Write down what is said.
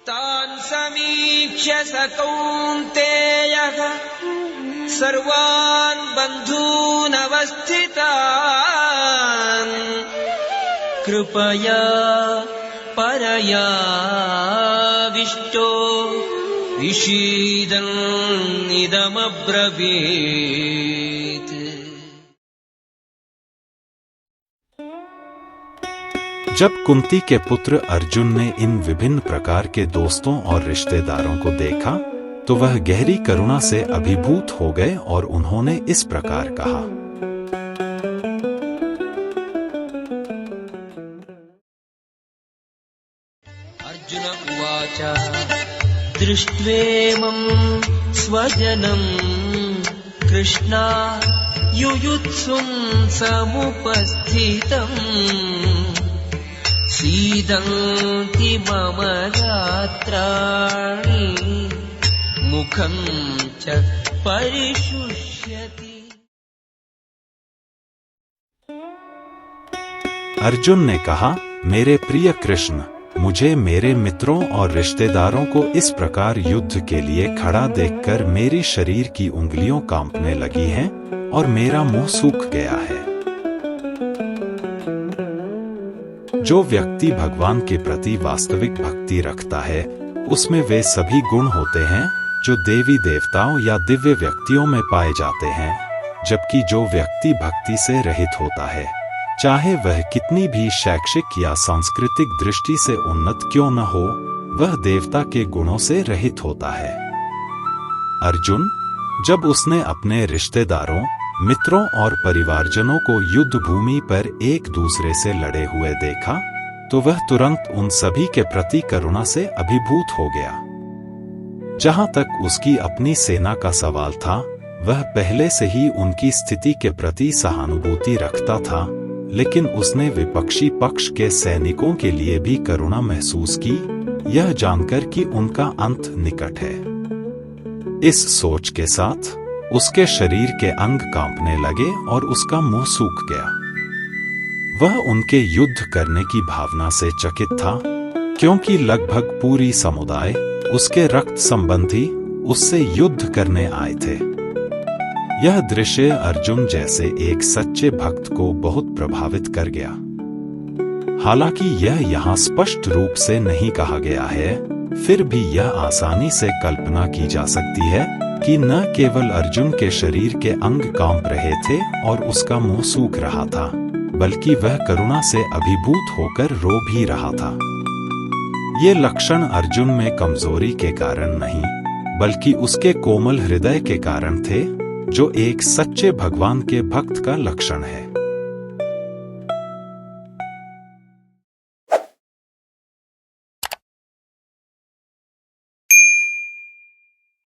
तान् समीक्ष्य स कौन्तेयः सर्वान् बन्धूनवस्थितान् कृपया परयाविष्टो विषीदन्निदमब्रवीत्। जब कुंती के पुत्र अर्जुन ने इन विभिन्न प्रकार के दोस्तों और रिश्तेदारों को देखा तो वह गहरी करुणा से अभिभूत हो गए और उन्होंने इस प्रकार कहा। अर्जुन उवाच दृष्ट्वेमं स्वजनं कृष्णा युयुत्सुं समुपस्थितम् सीदन्ति मम गात्राणि मुखं च परिशुष्यति। अर्जुन ने कहा, मेरे प्रिय कृष्ण, मुझे मेरे मित्रों और रिश्तेदारों को इस प्रकार युद्ध के लिए खड़ा देखकर मेरी शरीर की उंगलियों कांपने लगी हैं और मेरा मुंह सूख गया है। जो व्यक्ति भगवान के प्रति वास्तविक भक्ति रखता है उसमें वे सभी गुण होते हैं जो देवी देवताओं या दिव्य व्यक्तियों में पाए जाते हैं, जबकि जो व्यक्ति भक्ति से रहित होता है, चाहे वह कितनी भी शैक्षिक या सांस्कृतिक दृष्टि से उन्नत क्यों न हो, वह देवता के गुणों से रहित होता है। अर्जुन, जब उसने अपने रिश्तेदारों, मित्रों और परिवारजनों को युद्ध भूमि पर एक दूसरे से लड़े हुए देखा तो वह तुरंत उन सभी के प्रति करुणा से अभिभूत हो गया। जहां तक उसकी अपनी सेना का सवाल था, वह पहले से ही उनकी स्थिति के प्रति सहानुभूति रखता था, लेकिन उसने विपक्षी पक्ष के सैनिकों के लिए भी करुणा महसूस की, यह जानकर कि उनका अंत निकट है। इस सोच के साथ उसके शरीर के अंग कांपने लगे और उसका मुंह सूख गया। वह उनके युद्ध करने की भावना से चकित था, क्योंकि लगभग पूरी समुदाय, उसके रक्त संबंधी, उससे युद्ध करने आए थे। यह दृश्य अर्जुन जैसे एक सच्चे भक्त को बहुत प्रभावित कर गया। हालांकि यह यहाँ स्पष्ट रूप से नहीं कहा गया है, फिर भी यह आसानी से कल्पना की जा सकती है कि न केवल अर्जुन के शरीर के अंग कांप रहे थे और उसका मुंह सूख रहा था, बल्कि वह करुणा से अभिभूत होकर रो भी रहा था। ये लक्षण अर्जुन में कमजोरी के कारण नहीं, बल्कि उसके कोमल हृदय के कारण थे, जो एक सच्चे भगवान के भक्त का लक्षण है।